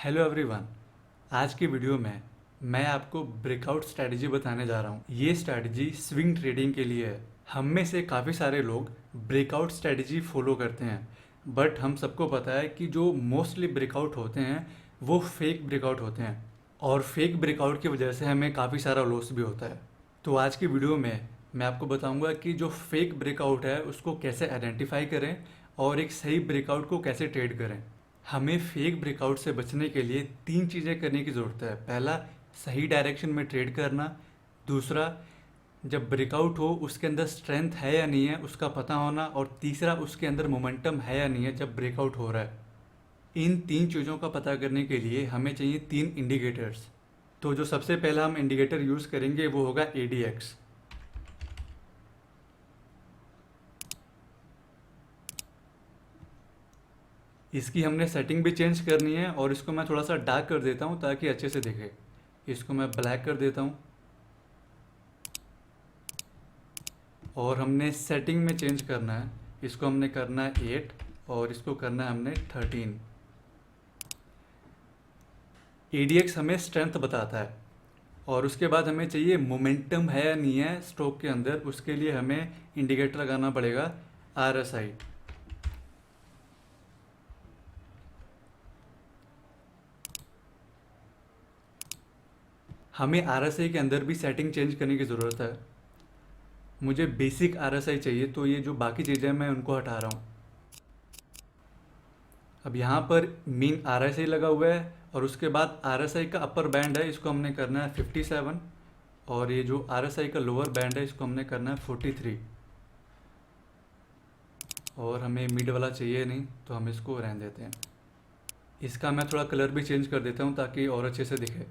Hello everyone. आज की video में मैं आपको ब्रेकआउट स्ट्रैटेजी बताने जा रहा हूँ। ये स्ट्रैटेजी स्विंग ट्रेडिंग के लिए है। हम में से काफ़ी सारे लोग ब्रेकआउट स्ट्रैटेजी फॉलो करते हैं, बट हम सबको पता है कि जो मोस्टली ब्रेकआउट होते हैं वो फेक ब्रेकआउट होते हैं, और फेक ब्रेकआउट की वजह से हमें काफ़ी सारा लॉस भी होता है। तो आज की वीडियो में मैं आपको बताऊंगा कि जो फेक ब्रेकआउट है उसको कैसे आइडेंटिफाई करें और एक सही ब्रेकआउट को कैसे ट्रेड करें। हमें फेक ब्रेकआउट से बचने के लिए तीन चीज़ें करने की ज़रूरत है। पहला, सही डायरेक्शन में ट्रेड करना। दूसरा, जब ब्रेकआउट हो उसके अंदर स्ट्रेंथ है या नहीं है उसका पता होना। और तीसरा, उसके अंदर मोमेंटम है या नहीं है जब ब्रेकआउट हो रहा है। इन तीन चीज़ों का पता करने के लिए हमें चाहिए तीन इंडिकेटर्स। तो जो सबसे पहला हम इंडिकेटर यूज़ करेंगे वो होगा ADX। इसकी हमने सेटिंग भी चेंज करनी है और इसको मैं थोड़ा सा डार्क कर देता हूँ ताकि अच्छे से दिखे। इसको मैं ब्लैक कर देता हूँ और हमने सेटिंग में चेंज करना है। इसको हमने करना है 8 और इसको करना है हमने 13। ADX हमें स्ट्रेंथ बताता है और उसके बाद हमें चाहिए मोमेंटम है या नहीं है स्टॉक के अंदर। उसके लिए हमें इंडिकेटर लगाना पड़ेगा RSI। हमें RSI के अंदर भी सेटिंग चेंज करने की ज़रूरत है। मुझे बेसिक RSI चाहिए, तो ये जो बाकी चीज़ें मैं उनको हटा रहा हूँ। अब यहाँ पर मेन RSI लगा हुआ है और उसके बाद RSI का अपर बैंड है, इसको हमने करना है 57। और ये जो RSI का लोअर बैंड है इसको हमने करना है 43। और हमें मिड वाला चाहिए नहीं तो हम इसको रहने देते हैं। इसका मैं थोड़ा कलर भी चेंज कर देता हूँ ताकि और अच्छे से दिखे।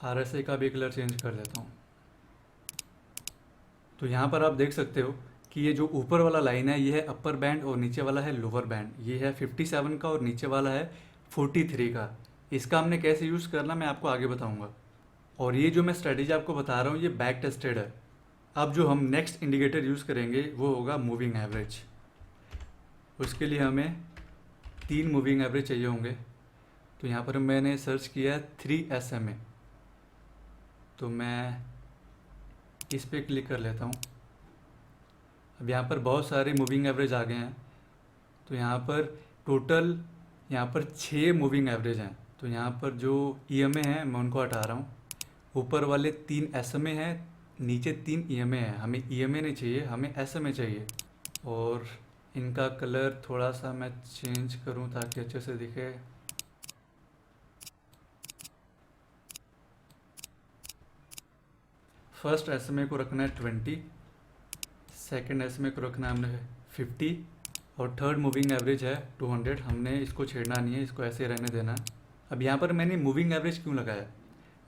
RSI का भी कलर चेंज कर देता हूँ। तो यहाँ पर आप देख सकते हो कि ये जो ऊपर वाला लाइन है ये है अपर बैंड और नीचे वाला है लोअर बैंड। ये है 57 का और नीचे वाला है 43 का। इसका हमने कैसे यूज़ करना मैं आपको आगे बताऊँगा। और ये जो मैं स्ट्रेटेजी आपको बता रहा हूँ ये बैक टेस्टेड है। अब जो हम नेक्स्ट इंडिकेटर यूज़ करेंगे वो होगा मूविंग एवरेज। उसके लिए हमें 3 मूविंग एवरेज चाहिए होंगे। तो यहाँ पर मैंने सर्च किया है 3SMA। तो मैं इस पर क्लिक कर लेता हूँ। अब यहाँ पर बहुत सारे मूविंग एवरेज आ गए हैं। तो यहाँ पर टोटल यहाँ पर 6 मूविंग एवरेज हैं। तो यहाँ पर जो EMA हैं मैं उनको हटा रहा हूँ। ऊपर वाले 3 SMA हैं, नीचे 3 EMA हैं। हमें EMA नहीं चाहिए, हमें SMA चाहिए। और इनका कलर थोड़ा सा मैं चेंज करूँ ताकि अच्छे से दिखे। फर्स्ट SMA को रखना है 20, सेकंड SMA को रखना है हमने 50 और थर्ड मूविंग एवरेज है 200। हमने इसको छेड़ना नहीं है, इसको ऐसे रहने देना है। अब यहाँ पर मैंने मूविंग एवरेज क्यों लगाया,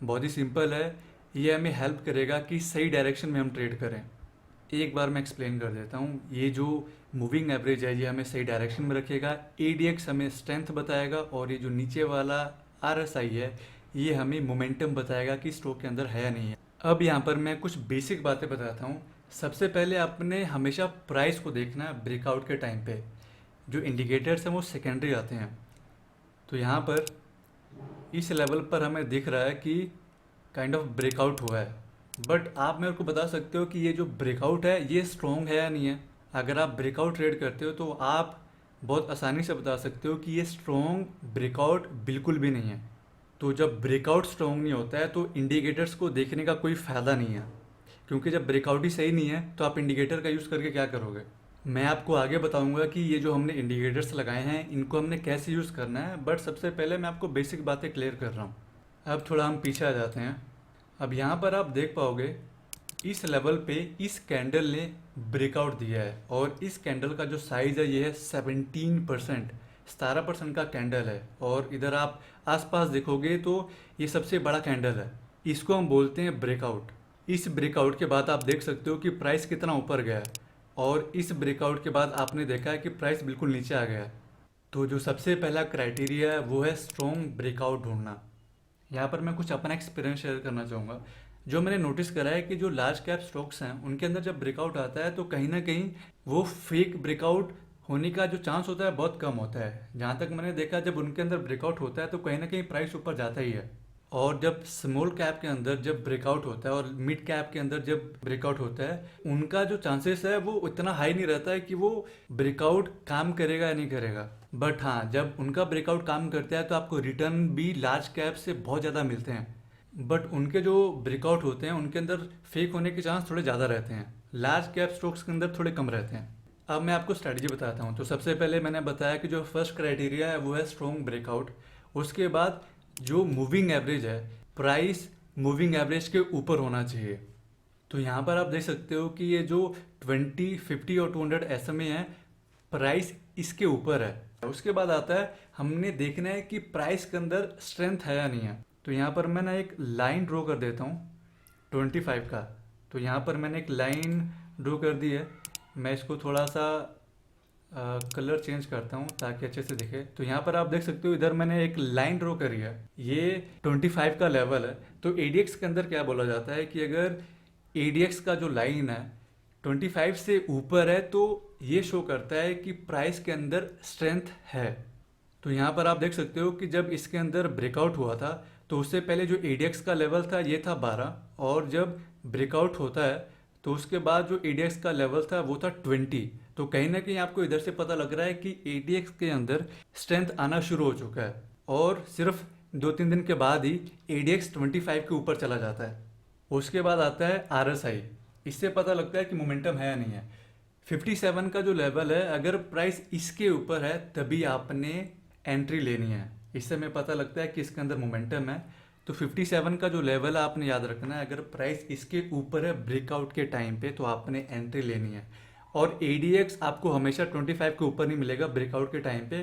बहुत ही सिंपल है। ये हमें हेल्प करेगा कि सही डायरेक्शन में हम ट्रेड करें। एक बार मैं एक्सप्लेन कर देता हूँ। ये जो मूविंग एवरेज है ये हमें सही डायरेक्शन में रखेगा, ADX हमें स्ट्रेंथ बताएगा और ये जो नीचे वाला RSI है ये हमें मोमेंटम बताएगा कि स्टॉक के अंदर है या नहीं है। अब यहाँ पर मैं कुछ बेसिक बातें बताता हूँ। सबसे पहले आपने हमेशा प्राइस को देखना है ब्रेकआउट के टाइम पे। जो इंडिकेटर्स हैं वो सेकेंडरी आते हैं। तो यहाँ पर इस लेवल पर हमें दिख रहा है कि काइंड ऑफ ब्रेकआउट हुआ है, बट आप मेरे को बता सकते हो कि ये जो ब्रेकआउट है ये स्ट्रॉन्ग है या नहीं है। अगर आप ब्रेकआउट ट्रेड करते हो तो आप बहुत आसानी से बता सकते हो कि ये स्ट्रॉन्ग ब्रेकआउट बिल्कुल भी नहीं है। तो जब ब्रेकआउट स्ट्रॉन्ग नहीं होता है तो इंडिकेटर्स को देखने का कोई फ़ायदा नहीं है, क्योंकि जब ब्रेकआउट ही सही नहीं है तो आप इंडिकेटर का यूज़ करके क्या करोगे। मैं आपको आगे बताऊंगा कि ये जो हमने इंडिकेटर्स लगाए हैं इनको हमने कैसे यूज़ करना है, बट सबसे पहले मैं आपको बेसिक बातें क्लियर कर रहा हूँ। अब थोड़ा हम पीछे आ जाते हैं। अब यहाँ पर आप देख पाओगे इस लेवल पे इस कैंडल ने ब्रेकआउट दिया है और इस कैंडल का जो साइज़ है ये है 17%, 17% का कैंडल है। और इधर आप आसपास देखोगे तो ये सबसे बड़ा कैंडल है, इसको हम बोलते हैं ब्रेकआउट। इस ब्रेकआउट के बाद आप देख सकते हो कि प्राइस कितना ऊपर गया है और इस ब्रेकआउट के बाद आपने देखा है कि प्राइस बिल्कुल नीचे आ गया है। तो जो सबसे पहला क्राइटेरिया है वो है स्ट्रॉन्ग ब्रेकआउट ढूंढना। यहाँ पर मैं कुछ अपना एक्सपीरियंस शेयर करना चाहूँगा। जो मैंने नोटिस करा है कि जो लार्ज कैप स्टॉक्स हैं उनके अंदर जब ब्रेकआउट आता है तो कहीं ना कहीं वो फेक ब्रेकआउट होने का जो चांस होता है बहुत कम होता है। जहाँ तक मैंने देखा, जब उनके अंदर ब्रेकआउट होता है तो कहीं ना कहीं प्राइस ऊपर जाता ही है। और जब स्मॉल कैप के अंदर जब ब्रेकआउट होता है और मिड कैप के अंदर जब ब्रेकआउट होता है, उनका जो चांसेस है वो इतना हाई नहीं रहता है कि वो ब्रेकआउट काम करेगा या नहीं करेगा। बट हाँ, जब उनका ब्रेकआउट काम करता है तो आपको रिटर्न भी लार्ज कैप से बहुत ज़्यादा मिलते हैं। बट उनके जो ब्रेकआउट होते हैं उनके अंदर फेक होने के चांस थोड़े ज़्यादा रहते हैं, लार्ज कैप स्टॉक्स के अंदर थोड़े कम रहते हैं। अब मैं आपको स्ट्रैटेजी बताता हूँ। तो सबसे पहले मैंने बताया कि जो फर्स्ट क्राइटेरिया है वो है स्ट्रॉन्ग ब्रेकआउट। उसके बाद जो मूविंग एवरेज है, प्राइस मूविंग एवरेज के ऊपर होना चाहिए। तो यहाँ पर आप देख सकते हो कि ये जो 20, 50 और 200 SMA है, प्राइस इसके ऊपर है। उसके बाद आता है हमने देखना है कि प्राइस के अंदर स्ट्रेंथ है या नहीं है। तो यहाँ पर मैं ना एक लाइन ड्रॉ कर देता हूँ 25 का। तो यहाँ पर मैंने एक लाइन ड्रॉ कर दी है। मैं इसको थोड़ा सा कलर चेंज करता हूँ ताकि अच्छे से दिखे। तो यहाँ पर आप देख सकते हो इधर मैंने एक लाइन ड्रॉ करी है, ये 25 का लेवल है। तो ADX के अंदर क्या बोला जाता है कि अगर ADX का जो लाइन है 25 से ऊपर है तो ये शो करता है कि प्राइस के अंदर स्ट्रेंथ है। तो यहाँ पर आप देख सकते हो कि जब इसके अंदर ब्रेकआउट हुआ था तो उससे पहले जो ADX का लेवल था ये था 12, और जब ब्रेकआउट होता है तो उसके बाद जो ADX का लेवल था वो था 20। तो कहीं ना कहीं आपको इधर से पता लग रहा है कि ADX के अंदर स्ट्रेंथ आना शुरू हो चुका है, और सिर्फ 2-3 दिन के बाद ही ADX 25 के ऊपर चला जाता है। उसके बाद आता है RSI। इससे पता लगता है कि मोमेंटम है या नहीं है। 57 का जो लेवल है, अगर प्राइस इसके ऊपर है तभी आपने एंट्री लेनी है। इससे हमें पता लगता है कि इसके अंदर मोमेंटम है। तो 57 का जो लेवल है आपने याद रखना है, अगर प्राइस इसके ऊपर है ब्रेकआउट के टाइम पे तो आपने एंट्री लेनी है। और ADX आपको हमेशा 25 के ऊपर नहीं मिलेगा ब्रेकआउट के टाइम पे,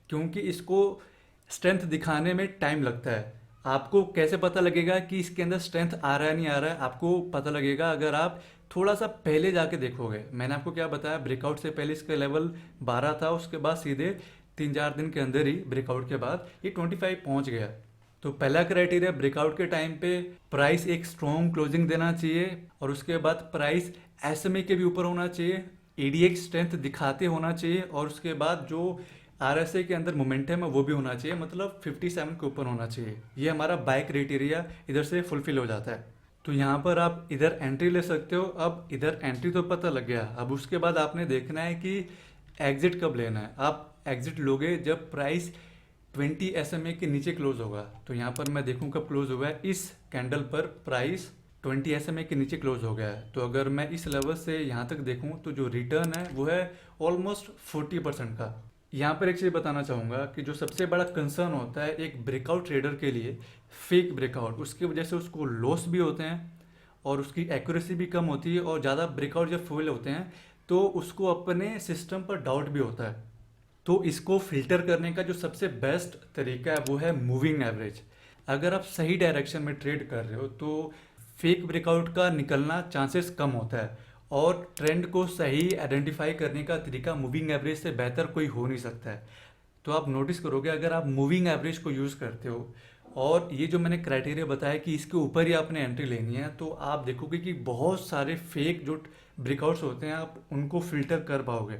क्योंकि इसको स्ट्रेंथ दिखाने में टाइम लगता है। आपको कैसे पता लगेगा कि इसके अंदर स्ट्रेंथ आ रहा है नहीं आ रहा है? आपको पता लगेगा अगर आप थोड़ा सा पहले जाके देखोगे। मैंने आपको क्या बताया, ब्रेकआउट से पहले इसका लेवल 12 था, उसके बाद सीधे 3-4 दिन के अंदर ही ब्रेकआउट के बाद ये 25 पहुंच गया। तो पहला क्राइटेरिया, ब्रेकआउट के टाइम पे प्राइस एक स्ट्रॉन्ग क्लोजिंग देना चाहिए, और उसके बाद प्राइस SMA के भी ऊपर होना चाहिए, ADX स्ट्रेंथ दिखाते होना चाहिए, और उसके बाद जो RSI के अंदर मोमेंटम है वो भी होना चाहिए, मतलब 57 के ऊपर होना चाहिए। ये हमारा बाय क्राइटेरिया इधर से फुलफिल हो जाता है। तो यहाँ पर आप इधर एंट्री ले सकते हो। अब इधर एंट्री तो पता लग गया, अब उसके बाद आपने देखना है कि एग्जिट कब लेना है। आप एग्जिट लोगे जब प्राइस 20 SMA के नीचे क्लोज होगा। तो यहाँ पर मैं देखूँ कब क्लोज हुआ है, इस कैंडल पर प्राइस 20 SMA के नीचे क्लोज हो गया है। तो अगर मैं इस लेवल से यहाँ तक देखूँ तो जो रिटर्न है वो है ऑलमोस्ट 40% का। यहाँ पर एक चीज़ बताना चाहूँगा कि जो सबसे बड़ा कंसर्न होता है एक ब्रेकआउट ट्रेडर के लिए, फेक ब्रेकआउट, उसकी वजह से उसको लॉस भी होते हैं और उसकी एक्यूरेसी भी कम होती है, और ज़्यादा ब्रेकआउट जब फेल होते हैं तो उसको अपने सिस्टम पर डाउट भी होता है। तो इसको फिल्टर करने का जो सबसे बेस्ट तरीका है वो है मूविंग एवरेज। अगर आप सही डायरेक्शन में ट्रेड कर रहे हो तो फेक ब्रेकआउट का निकलना चांसेस कम होता है, और ट्रेंड को सही आइडेंटिफाई करने का तरीका मूविंग एवरेज से बेहतर कोई हो नहीं सकता है। तो आप नोटिस करोगे अगर आप मूविंग एवरेज को यूज़ करते हो और ये जो मैंने क्राइटेरिया बताया कि इसके ऊपर ही आपने एंट्री लेनी है, तो आप देखोगे कि बहुत सारे फेक जो ब्रेकआउट्स होते हैं आप उनको फिल्टर कर पाओगे।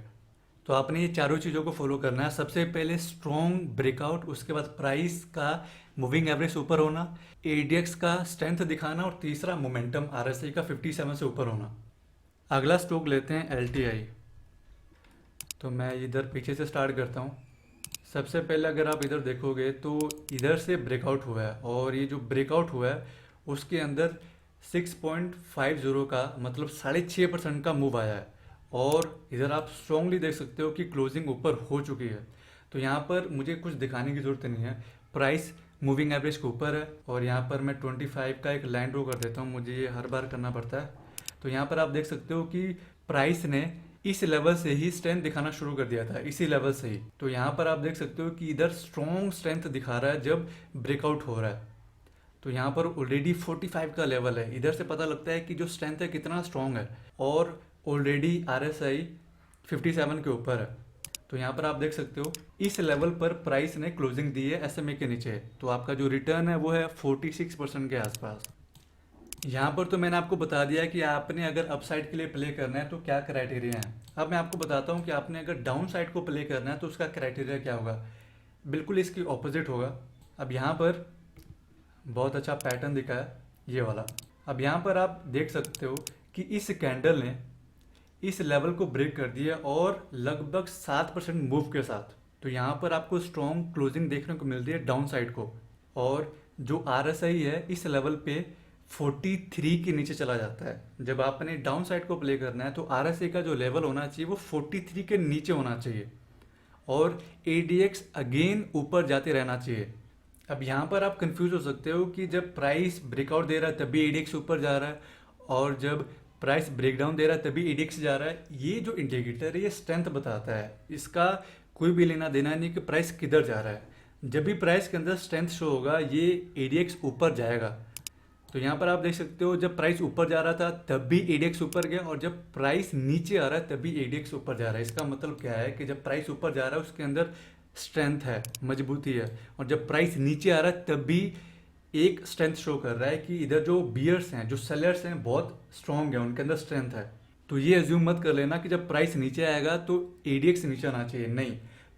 तो आपने ये चारों चीज़ों को फॉलो करना है। सबसे पहले स्ट्रॉन्ग ब्रेकआउट, उसके बाद प्राइस का मूविंग एवरेज ऊपर होना, ADX का स्ट्रेंथ दिखाना, और तीसरा मोमेंटम RSI का 57 से ऊपर होना। अगला स्टॉक लेते हैं LTI। तो मैं इधर पीछे से स्टार्ट करता हूँ। सबसे पहले अगर आप इधर देखोगे तो इधर से ब्रेकआउट हुआ है, और ये जो ब्रेकआउट हुआ है उसके अंदर 6.50 का मतलब 6.5% का मूव आया है, और इधर आप स्ट्रांगली देख सकते हो कि क्लोजिंग ऊपर हो चुकी है। तो यहाँ पर मुझे कुछ दिखाने की ज़रूरत नहीं है, प्राइस मूविंग एवरेज के ऊपर है। और यहाँ पर मैं 25 का एक लाइन ड्रॉ कर देता हूँ, मुझे ये हर बार करना पड़ता है। तो यहाँ पर आप देख सकते हो कि प्राइस ने इस लेवल से ही स्ट्रेंथ दिखाना शुरू कर दिया था, इसी लेवल से ही। तो यहाँ पर आप देख सकते हो कि इधर स्ट्रॉन्ग स्ट्रेंथ दिखा रहा है जब ब्रेकआउट हो रहा है। तो यहाँ पर ऑलरेडी 45 का लेवल है, इधर से पता लगता है कि जो स्ट्रेंथ है कितना स्ट्रॉन्ग है, और ऑलरेडी RSI 57 के ऊपर है। तो यहाँ पर आप देख सकते हो इस लेवल पर प्राइस ने क्लोजिंग दी है SMA के नीचे। तो आपका जो रिटर्न है वो है 46% के आसपास। यहाँ पर तो मैंने आपको बता दिया कि आपने अगर अपसाइड के लिए प्ले करना है तो क्या क्राइटेरिया है। अब मैं आपको बताता हूँ कि आपने अगर डाउन साइड को प्ले करना है तो उसका क्राइटेरिया क्या होगा। बिल्कुल इसकी ऑपोजिट होगा। अब यहाँ पर बहुत अच्छा पैटर्न दिखा है ये वाला। अब यहाँ पर आप देख सकते हो कि इस कैंडल ने इस लेवल को ब्रेक कर दिया और लगभग 7% मूव के साथ। तो यहाँ पर आपको स्ट्रॉन्ग क्लोजिंग देखने को मिल रही है डाउन साइड को। और जो RSI है इस लेवल पे 43 के नीचे चला जाता है। जब आपने डाउन साइड को प्ले करना है तो RSI का जो लेवल होना चाहिए वो 43 के नीचे होना चाहिए और ADX अगेन ऊपर जाते रहना चाहिए। अब यहाँ पर आप कंफ्यूज हो सकते हो कि जब प्राइस ब्रेकआउट दे रहा है तभी ADX ऊपर जा रहा है और जब प्राइस ब्रेकडाउन दे रहा है तभी ADX जा रहा है। ये जो इंडिकेटर है ये स्ट्रेंथ बताता है, इसका कोई भी लेना देना नहीं कि प्राइस किधर जा रहा है। जब भी प्राइस के अंदर स्ट्रेंथ शो होगा ये ADX ऊपर जाएगा। तो यहाँ पर आप देख सकते हो जब प्राइस ऊपर जा रहा था तब भी ADX ऊपर गया और जब प्राइस नीचे आ रहा है तभी ADX ऊपर जा रहा है। इसका मतलब क्या है कि जब प्राइस ऊपर जा रहा है उसके अंदर स्ट्रेंथ है, मजबूती है, और जब प्राइस नीचे आ रहा है तब भी एक स्ट्रेंथ शो कर रहा है कि इधर जो बियर्स हैं, जो सेलर्स हैं, बहुत स्ट्रांग है, उनके अंदर स्ट्रेंथ है। तो ये एज्यूम मत कर लेना कि जब प्राइस नीचे आएगा तो ADX नीचे आना चाहिए। नहीं,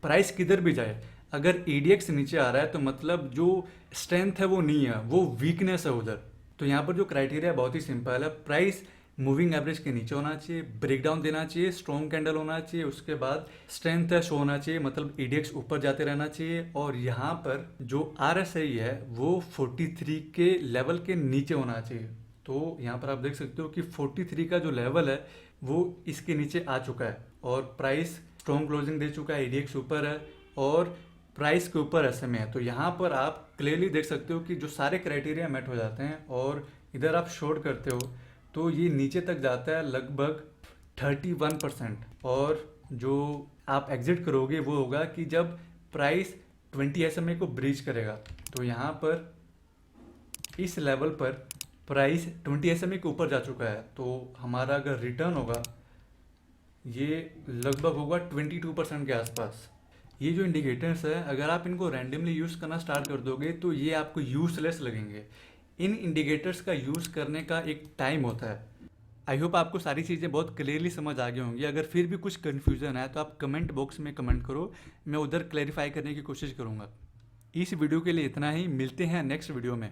प्राइस किधर भी जाए अगर ADX नीचे आ रहा है तो मतलब जो स्ट्रेंथ है वो नहीं है, वो वीकनेस है उधर। तो यहाँ पर जो क्राइटेरिया बहुत ही सिंपल है, प्राइस मूविंग एवरेज के नीचे होना चाहिए, ब्रेकडाउन देना चाहिए, स्ट्रॉन्ग कैंडल होना चाहिए, उसके बाद स्ट्रेंथ है शो होना चाहिए, मतलब ADX ऊपर जाते रहना चाहिए और यहाँ पर जो RSI है वो 43 के लेवल के नीचे होना चाहिए। तो यहाँ पर आप देख सकते हो कि 43 का जो लेवल है वो इसके नीचे आ चुका है और प्राइस स्ट्रॉन्ग क्लोजिंग दे चुका है, ADX ऊपर है और प्राइस के ऊपर SMA है। तो यहाँ पर आप क्लियरली देख सकते हो कि जो सारे क्राइटेरिया मेट हो जाते हैं और इधर आप शॉर्ट करते हो तो ये नीचे तक जाता है लगभग 31%। और जो आप एग्जिट करोगे वो होगा कि जब प्राइस 20 SMA को ब्रीच करेगा। तो यहाँ पर इस लेवल पर प्राइस 20 SMA के ऊपर जा चुका है, तो हमारा अगर रिटर्न होगा ये लगभग होगा 22% के आसपास। ये जो इंडिकेटर्स है अगर आप इनको रैंडमली यूज़ करना स्टार्ट कर दोगे तो ये आपको यूजलेस लगेंगे। इन इंडिकेटर्स का यूज़ करने का एक टाइम होता है। आई होप आपको सारी चीज़ें बहुत क्लियरली समझ आ गई होंगी। अगर फिर भी कुछ कन्फ्यूज़न है तो आप कमेंट बॉक्स में कमेंट करो, मैं उधर क्लैरिफाई करने की कोशिश करूँगा। इस वीडियो के लिए इतना ही, मिलते हैं नेक्स्ट वीडियो में।